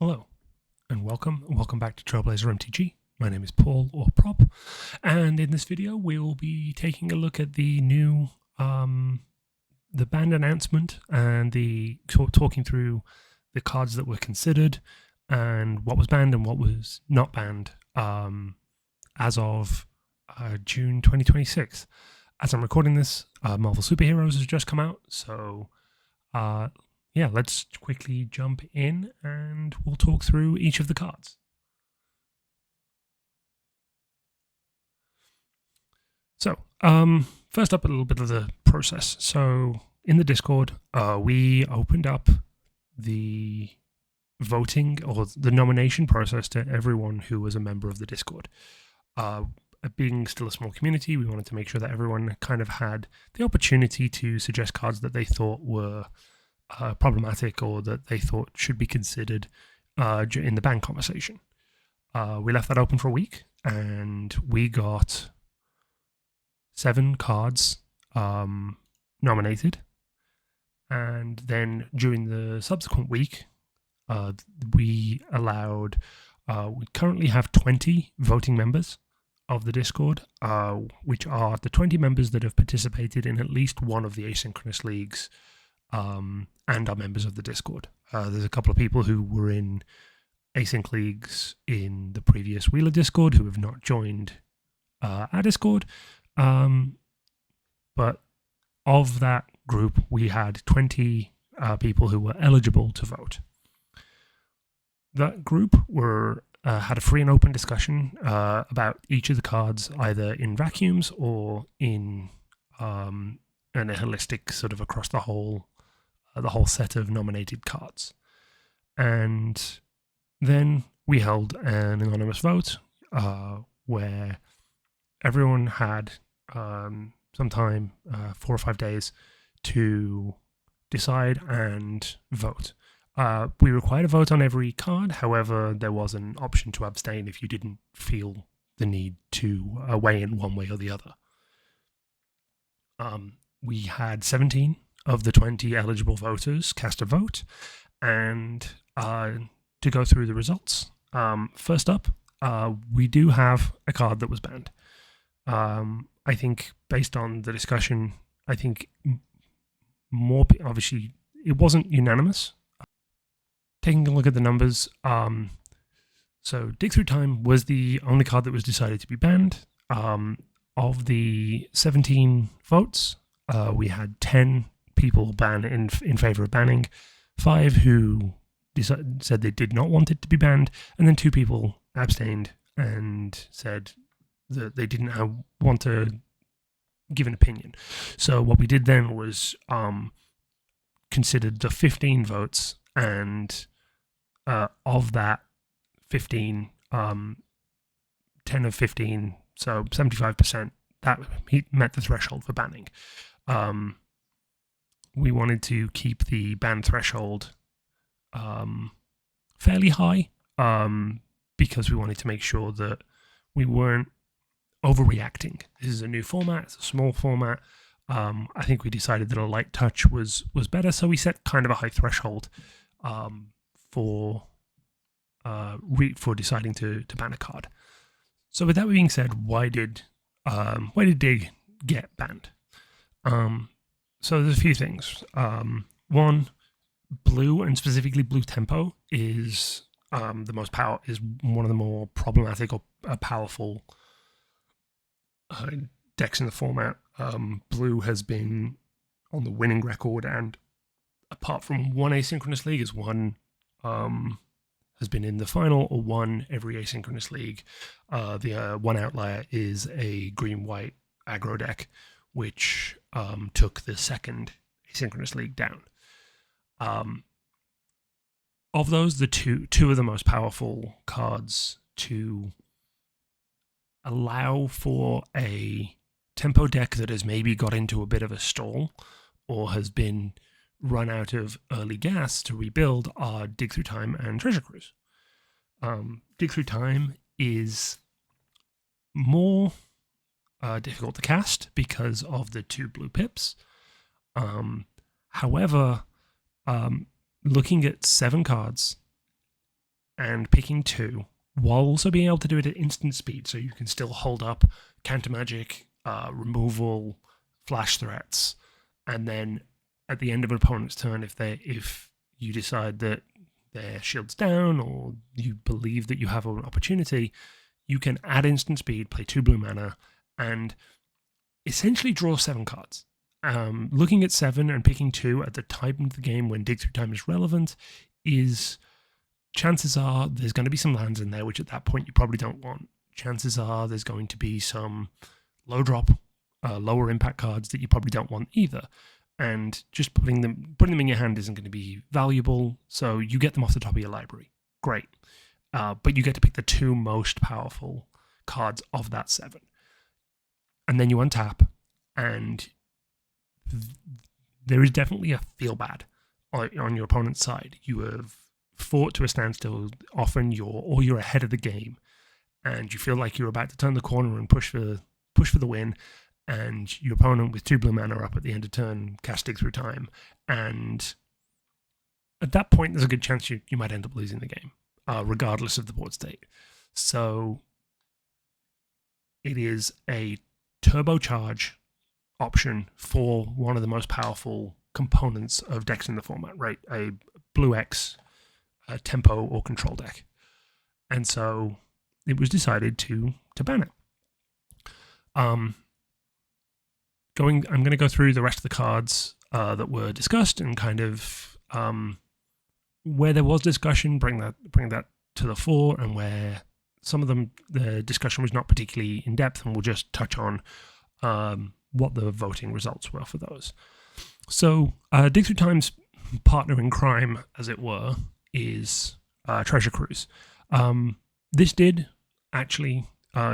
Hello, and welcome back to Trailblazer MTG. My name is Paul, or Prop, and in this video we will be taking a look at the new, the band announcement and talking through the cards that were considered and what was banned and what was not banned as of June 2026. As I'm recording this, Marvel Superheroes has just come out, so yeah, let's quickly jump in and we'll talk through each of the cards. So, first up, a little bit of the process. So, in the Discord, we opened up the voting or the nomination process to everyone who was a member of the Discord. Being still a small community, we wanted to make sure that everyone kind of had the opportunity to suggest cards that they thought were problematic or that they thought should be considered in the ban conversation. We left that open for a week, and we got 7 cards nominated. And then during the subsequent week, we allowed, we currently have 20 voting members of the Discord, which are the 20 members that have participated in at least one of the asynchronous leagues and are members of the Discord. There's a couple of people who were in async leagues in the previous Wheeler Discord who have not joined our Discord. But of that group, we had 20 people who were eligible to vote. That group had a free and open discussion about each of the cards, either in vacuums or in a holistic sort of across the whole set of nominated cards. And then we held an anonymous vote where everyone had some time, 4 or 5 days, to decide and vote. We required a vote on every card. However, there was an option to abstain if you didn't feel the need to weigh in one way or the other. We had 17 of the 20 eligible voters cast a vote, and to go through the results. First up, we do have a card that was banned. I think based on the discussion, I think obviously it wasn't unanimous. Taking a look at the numbers, so Dig Through Time was the only card that was decided to be banned. Of the 17 votes, we had 10 people ban in favor of banning, 5 who said they did not want it to be banned, and then 2 people abstained and said that they didn't want to give an opinion. So what we did then was considered the 15 votes, and of that 15, 10 of 15, so 75%, that met the threshold for banning. We wanted to keep the ban threshold fairly high because we wanted to make sure that we weren't overreacting. This is a new format, it's a small format. I think we decided that a light touch was better, so we set kind of a high threshold for deciding to ban a card. So with that being said, why did Dig get banned? So there's a few things. One, blue, and specifically blue tempo, is one of the more problematic or powerful decks in the format. Blue has been on the winning record, and apart from one asynchronous league, has been in the final or won every asynchronous league. The one outlier is a green-white aggro deck, which took the second asynchronous league down. Of those, the two of the most powerful cards to allow for a tempo deck that has maybe got into a bit of a stall or has been run out of early gas to rebuild are Dig Through Time and Treasure Cruise. Dig Through Time is more difficult to cast because of the 2 blue pips. However, looking at 7 cards and picking 2, while also being able to do it at instant speed, so you can still hold up counter magic, removal, flash threats, and then at the end of an opponent's turn, if you decide that their shield's down or you believe that you have an opportunity, you can add instant speed, play 2 blue mana, and essentially draw 7 cards. Looking at 7 and picking 2 at the time of the game when Dig Through Time is relevant is, chances are there's going to be some lands in there which at that point you probably don't want. Chances are there's going to be some low drop, lower impact cards that you probably don't want either. And just putting them in your hand isn't going to be valuable, so you get them off the top of your library. Great. But you get to pick the 2 most powerful cards of that 7. And then you untap, and there is definitely a feel bad on your opponent's side. You have fought to a standstill. Often you're ahead of the game, and you feel like you're about to turn the corner and push for the win. And your opponent with 2 blue mana up at the end of turn cast Dig Through Time, and at that point there's a good chance you might end up losing the game, regardless of the board state. So it is a turbocharge option for one of the most powerful components of decks in the format, right? A blue X, a tempo or control deck. And so it was decided to ban it. I'm going to go through the rest of the cards that were discussed and kind of where there was discussion, bring that to the fore, and where some of them the discussion was not particularly in depth, and we'll just touch on what the voting results were for those. So Dig Through Time's partner in crime, as it were, is Treasure Cruise. This did actually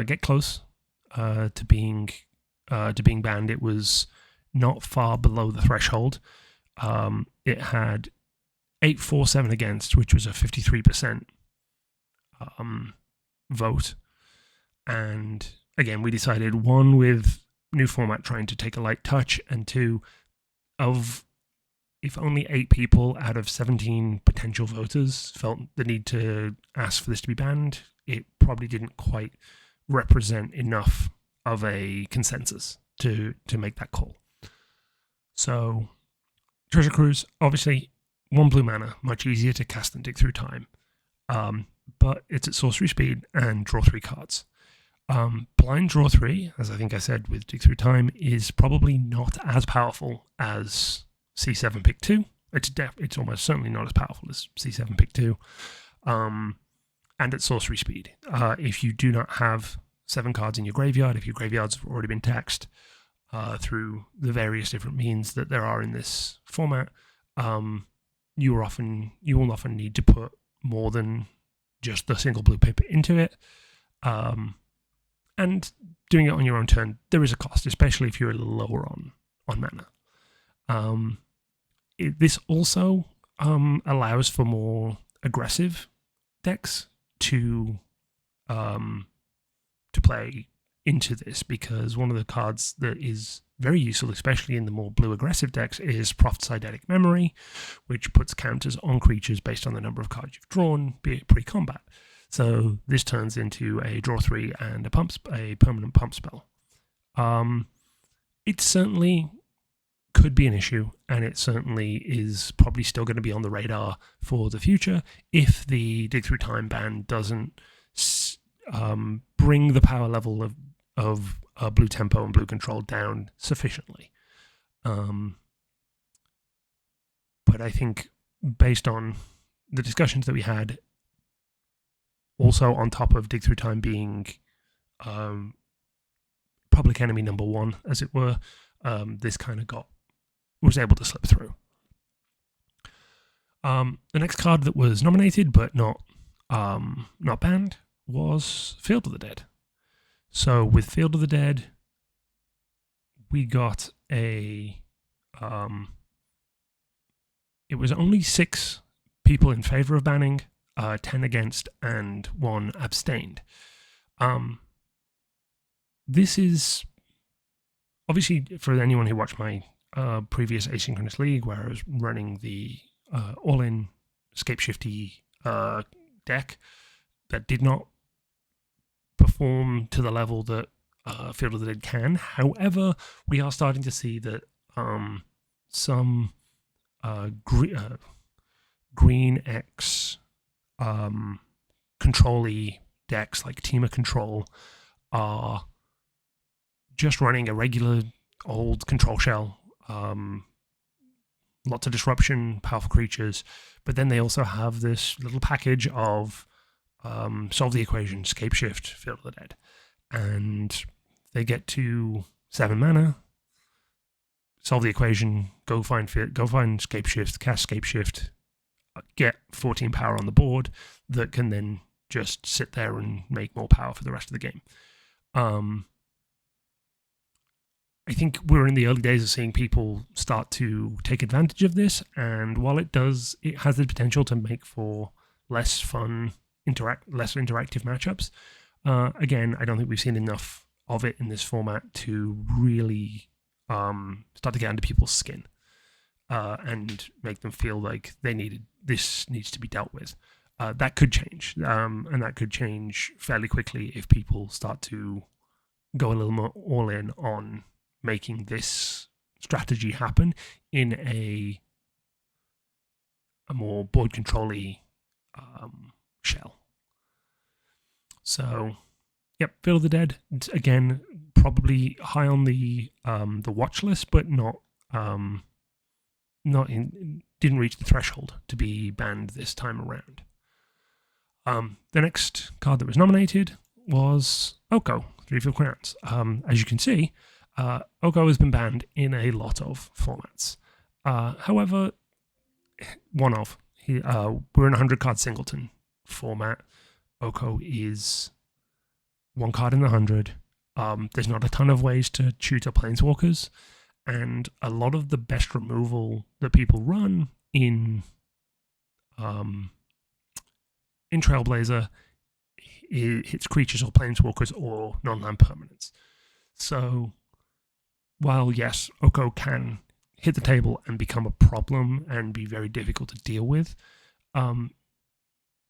get close to being banned. It was not far below the threshold. It had 847 against, which was a 53% vote. And again, we decided, 1, with new format trying to take a light touch, and 2, if only 8 people out of 17 potential voters felt the need to ask for this to be banned, it probably didn't quite represent enough of a consensus to make that call. So Treasure Cruise, obviously 1 blue mana, much easier to cast than Dig Through Time, but it's at sorcery speed and draw 3 cards. Blind draw 3, as I think I said with Dig Through Time, is probably not as powerful as C7 pick 2. It's almost certainly not as powerful as C7 pick 2. And at sorcery speed, if you do not have 7 cards in your graveyard, if your graveyards have already been taxed through the various different means that there are in this format, you will often need to put more than just the single blue pip into it. And doing it on your own turn, there is a cost, especially if you're a little lower on mana. This also allows for more aggressive decks to play into this, because one of the cards that is very useful, especially in the more blue aggressive decks, is Prophet's Eidetic Memory, which puts counters on creatures based on the number of cards you've drawn, be it pre-combat. So this turns into a draw 3 and a permanent pump spell. It certainly could be an issue, and it certainly is probably still going to be on the radar for the future if the Dig Through Time ban doesn't bring the power level of blue tempo and blue control down sufficiently. But I think based on the discussions that we had, also on top of Dig Through Time being public enemy number 1, as it were, this kind of was able to slip through. The next card that was nominated but not banned was Field of the Dead. So with Field of the Dead, we got it was only 6 people in favor of banning, 10 against, and 1 abstained. This is obviously, for anyone who watched my previous Asynchronous League, where I was running the all-in Scapeshifty deck that did not perform to the level that Field of the Dead can. However, we are starting to see that some Green X control-y decks like Teamer Control are just running a regular old control shell, lots of disruption, powerful creatures, but then they also have this little package of Solve the Equation, Scape Shift, Field of the Dead, and they get to 7 mana, solve the equation, go find Scape Shift, cast Scape Shift, get 14 power on the board that can then just sit there and make more power for the rest of the game. I think we're in the early days of seeing people start to take advantage of this, and while it has the potential to make for less fun, less interactive matchups. Again, I don't think we've seen enough of it in this format to really start to get under people's skin and make them feel like this needs to be dealt with. That could change, and that could change fairly quickly if people start to go a little more all in on making this strategy happen in a more board control-y shell. So, yep, Field of the Dead, again, probably high on the watch list, but didn't reach the threshold to be banned this time around. The next card that was nominated was Oko, 3 Field Crowns. As you can see, Oko has been banned in a lot of formats. However, we're in a 100-card singleton format. Oko is 1 card in the 100. There's not a ton of ways to tutor Planeswalkers, and a lot of the best removal that people run in Trailblazer hits creatures or Planeswalkers or non-land permanents. So, while yes, Oko can hit the table and become a problem and be very difficult to deal with,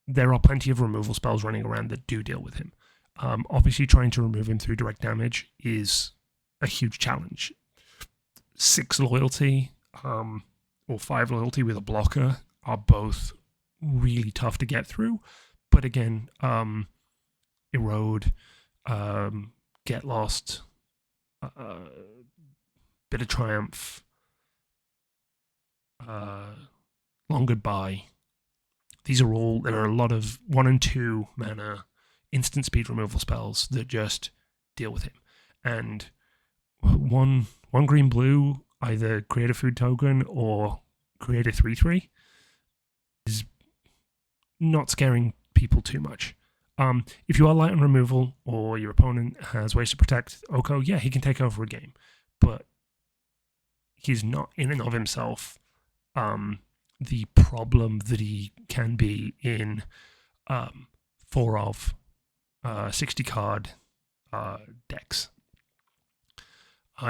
there are plenty of removal spells running around that do deal with him. Obviously, trying to remove him through direct damage is a huge challenge. 6 loyalty or 5 loyalty with a blocker are both really tough to get through. But again, Erode, Get Lost, Bit of Triumph, Long Goodbye. There are a lot of 1 and 2 mana instant speed removal spells that just deal with him. And one green blue, either create a food token or create a 3/3, is not scaring people too much. If you are light on removal or your opponent has ways to protect Oko, yeah, he can take over a game. But he's not in and of himself the problem that he can be in 4 of 60 card decks.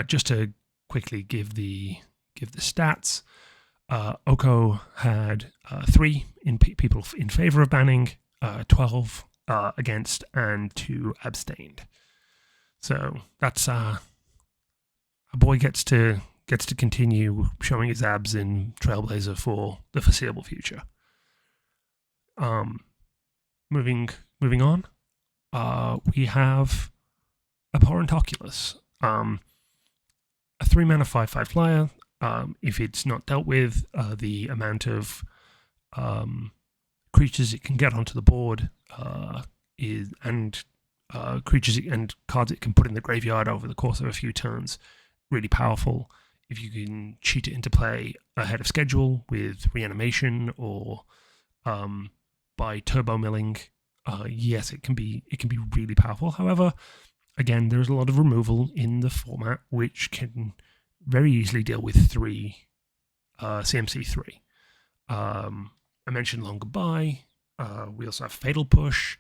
Just to quickly give the stats, Oko had 3 people in favor of banning, 12 against, and 2 abstained. So that's a boy gets to continue showing his abs in Trailblazer for the foreseeable future. Moving on, we have Abhorrent Oculus, a 3 mana 5/5 flyer. If it's not dealt with, the amount of creatures it can get onto the board creatures and cards it can put in the graveyard over the course of a few turns, really powerful. If you can cheat it into play ahead of schedule with reanimation or by turbo milling, yes, it can be really powerful. However, again, there's a lot of removal in the format which can very easily deal with 3 CMC 3. I mentioned Long Goodbye. We also have Fatal Push,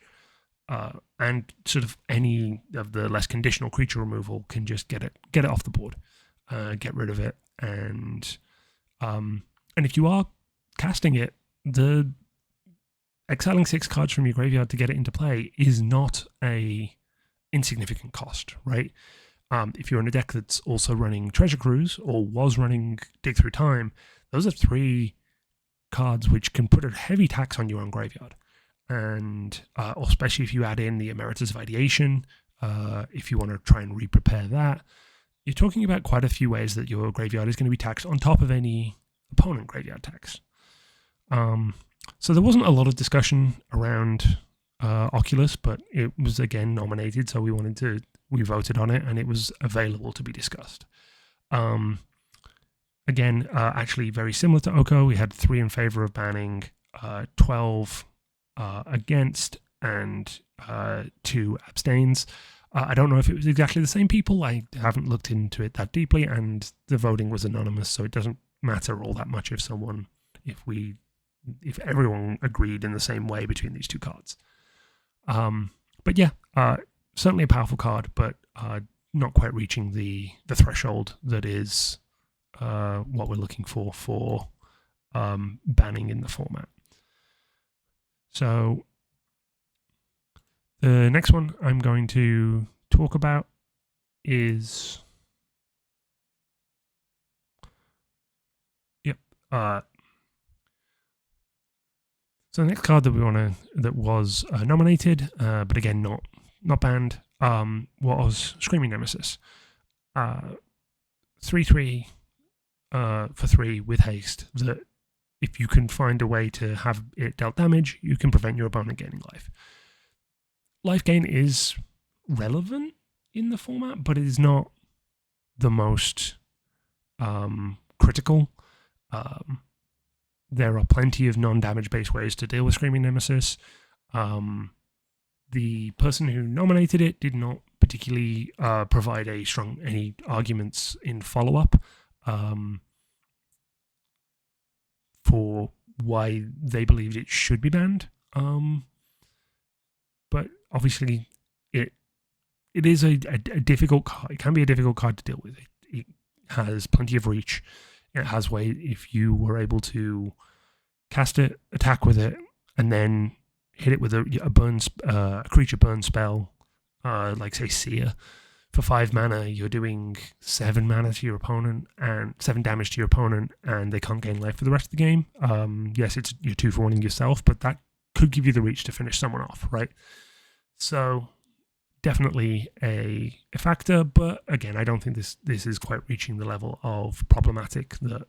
and sort of any of the less conditional creature removal can just get it off the board, get rid of it, and if you are casting it, the exiling 6 cards from your graveyard to get it into play is not a insignificant cost, right? If you're in a deck that's also running Treasure Cruise or was running Dig Through Time, those are 3 cards which can put a heavy tax on your own graveyard. And especially if you add in the Emeritus of Ideation, if you want to try and re-prepare that, you're talking about quite a few ways that your graveyard is going to be taxed on top of any opponent graveyard tax. So there wasn't a lot of discussion around Oculus, but it was again nominated, so we voted on it, and it was available to be discussed. Again, actually very similar to Oko, we had 3 in favor of banning, 12 against, and 2 abstains. I don't know if it was exactly the same people. I haven't looked into it that deeply, and the voting was anonymous, so it doesn't matter all that much if everyone agreed in the same way between these 2 cards. But yeah, certainly a powerful card, but not quite reaching the threshold that is what we're looking for banning in the format. So the next one I'm going to talk about is so the next card that was nominated, but again not banned, was Screaming Nemesis. 3/3 for 3 with haste, that if you can find a way to have it dealt damage, you can prevent your opponent gaining life. Life gain is relevant in the format, but it is not the most critical. There are plenty of non-damage based ways to deal with Screaming Nemesis. The person who nominated it did not particularly provide any arguments in follow-up for why they believed it should be banned. But obviously, it is a difficult card. It can be a difficult card to deal with. It has plenty of reach. It has way if you were able to cast it, attack with it, and then hit it with a creature burn spell, like say Seer. For 5 mana, you're doing 7 mana to your opponent and 7 damage to your opponent, and they can't gain life for the rest of the game. Yes, you're 2 for 1-ing yourself, but that could give you the reach to finish someone off, right? So definitely a factor, but again, I don't think this is quite reaching the level of problematic that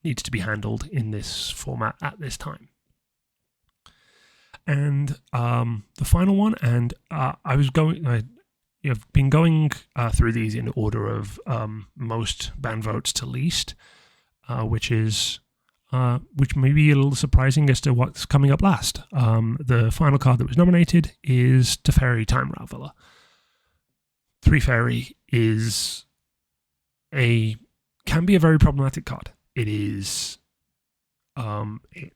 needs to be handled in this format at this time. And the final one, and I've been going through these in order of most ban votes to least, which may be a little surprising as to what's coming up last. The final card that was nominated is Teferi Time Raveler. 3/3 can be a very problematic card. It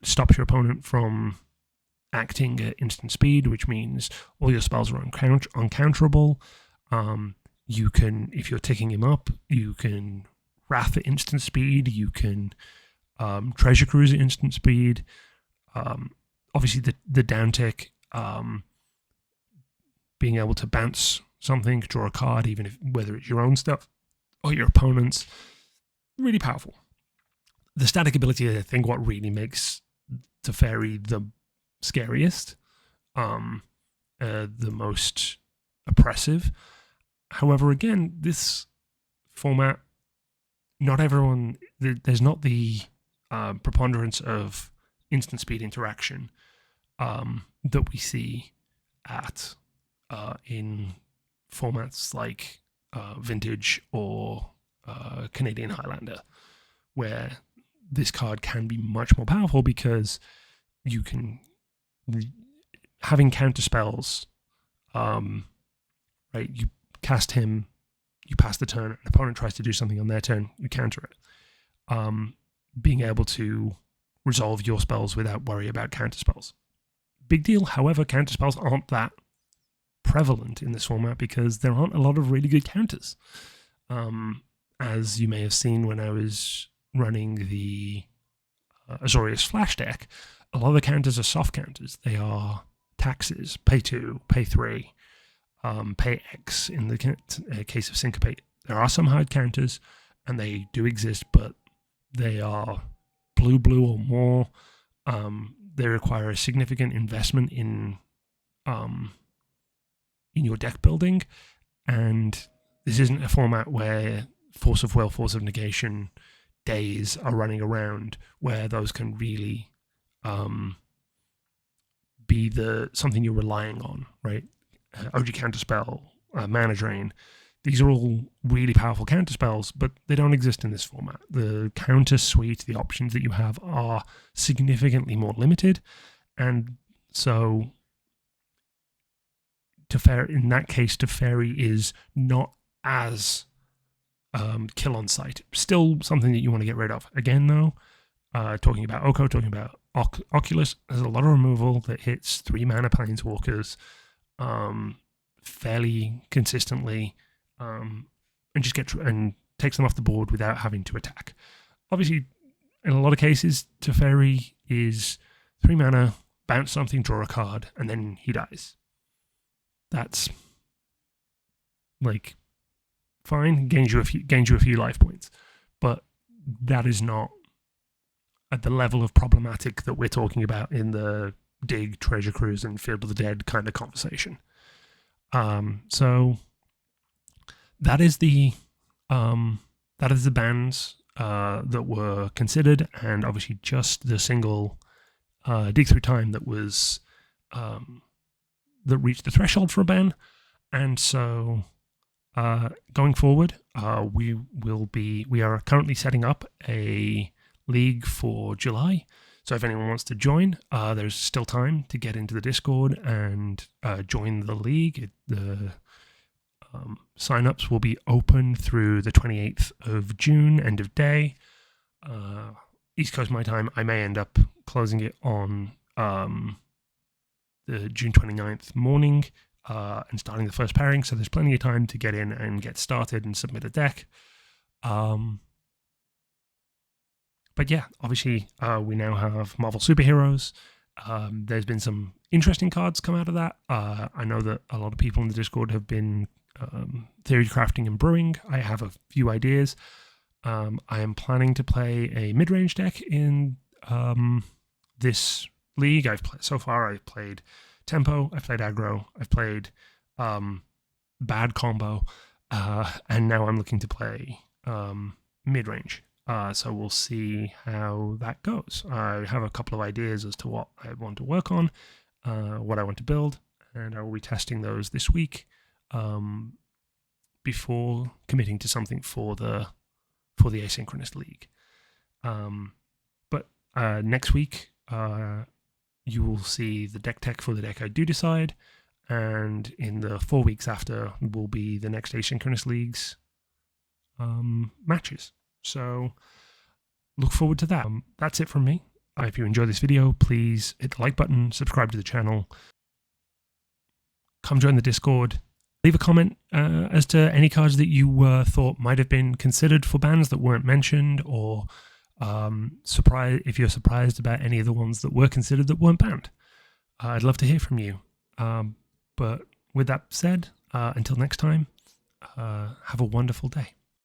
stops your opponent from acting at instant speed, which means all your spells are uncounterable. You can, if you're ticking him up, you can Wrath at instant speed, you can Treasure Cruise at instant speed. Obviously the down tick, being able to bounce something, draw a card, even whether it's your own stuff or your opponent's, really powerful. The static ability is, I think, what really makes Teferi the scariest, the most oppressive. However, again, this format, not everyone, there's not the preponderance of instant speed interaction that we see in formats like Vintage or Canadian Highlander, where this card can be much more powerful because you can, having counter spells, right? You cast him, you pass the turn, an opponent tries to do something on their turn, you counter it. Being able to resolve your spells without worry about counter spells. Big deal. However, counter spells aren't that prevalent in this format because there aren't a lot of really good counters. As you may have seen when I was running the Azorius Flash deck, a lot of the counters are soft counters. They are taxes, pay 2, pay 3, pay X in the case of syncopate. There are some hard counters, and they do exist, but they are blue or more. They require a significant investment in your deck building, and this isn't a format where Force of Will, Force of Negation days are running around where those can really be something you're relying on, right? OG Counterspell, Mana Drain. These are all really powerful counterspells, but they don't exist in this format. The counter suite, the options that you have are significantly more limited, and so in that case, Teferi is not as kill on sight. Still something that you want to get rid of. Again, though, talking about Oko, talking about Oculus, there's a lot of removal that hits 3 mana planeswalkers fairly consistently, and just takes them off the board without having to attack. Obviously, in a lot of cases, Teferi is 3 mana, bounce something, draw a card, and then he dies. That's like fine, gains you a few life points, but that is not at the level of problematic that we're talking about in the Dig, Treasure Cruise, and Field of the Dead kind of conversation. So that is the bans that were considered, and obviously just the single Dig Through Time that was that reached the threshold for a ban. And so going forward, we are currently setting up a league for July. So if anyone wants to join, there's still time to get into the Discord and join the league. The sign-ups will be open through the 28th of June, end of day. East Coast my time. I may end up closing it on the June 29th morning and starting the first pairing, so there's plenty of time to get in and get started and submit a deck. But yeah, obviously we now have Marvel Superheroes. There's been some interesting cards come out of that. I know that a lot of people in the Discord have been theory crafting and brewing. I have a few ideas. I am planning to play a mid-range deck in this league. I've played Tempo, I've played Aggro, I've played Bad Combo, and now I'm looking to play mid-range. So we'll see how that goes. I have a couple of ideas as to what I want to work on, what I want to build, and I will be testing those this week before committing to something for the asynchronous league. But next week, you will see the deck tech for the deck I do decide, and in the 4 weeks after will be the next asynchronous leagues matches. So look forward to that. That's it from me. If you enjoyed this video, please hit the like button, subscribe to the channel, come join the Discord, leave a comment as to any cards that you thought might have been considered for bans that weren't mentioned, or if you're surprised about any of the ones that were considered that weren't banned. I'd love to hear from you. But with that said, until next time, have a wonderful day.